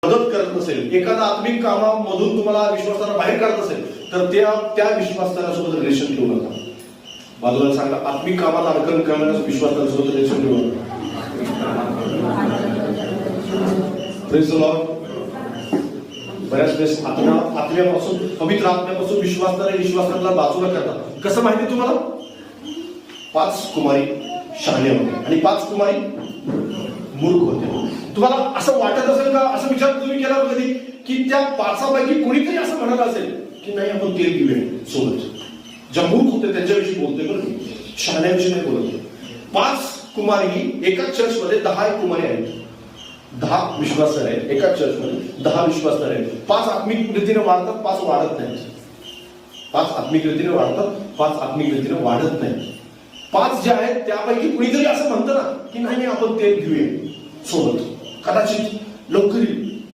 मदत करत नसेल, एखादा आत्मिक कामामधून तुम्हाला विश्वासाला बाहेर काढत असेल, तर त्या विश्वासासोबत रिलेशन ठेवू नका. बाजूला सांगा, आत्मिक कामात अडकण करण्यास विश्वासासोबत रिलेशन ठेवू नका. Praise the Lord. बऱ्याच वेळेस आत्म्यापासून, पवित्र आत्म्यापासून विश्वासाला बाजूला करतात. कसं माहिती तुम्हाला? 5 कुमारी शहाण्या होत्या आणि 5 कुमारी मूर्ख होत्या. तुम्हाला असं वाटत असेल का, असं विचार तुम्ही केला कधी, की त्या 5 पैकी कोणीतरी असं म्हणाल असेल की नाही आपण तेल घेऊया सोबत? ज्या मूर्ख होते त्यांच्याविषयी बोलतोय बरं, शहाण्याविषयी नाही बोलतोय. 5 कुमारी एकाच चर्चमध्ये 10 कुमारी आहेत, 10 विश्वासदार आहेत. एकाच चर्चमध्ये 10 विश्वासदार आहेत. 5 आत्मिक रीतीने वाढतात, 5 वाढत नाहीत. 5 आत्मिक रीतीने वाढतात, 5 आत्मिक रीतीने वाढत नाहीत. 5 जे आहेत त्यापैकी कुणीतरी असं म्हणतं ना की नाही आपण तेल घेऊया सोबत, कदाचित लवकर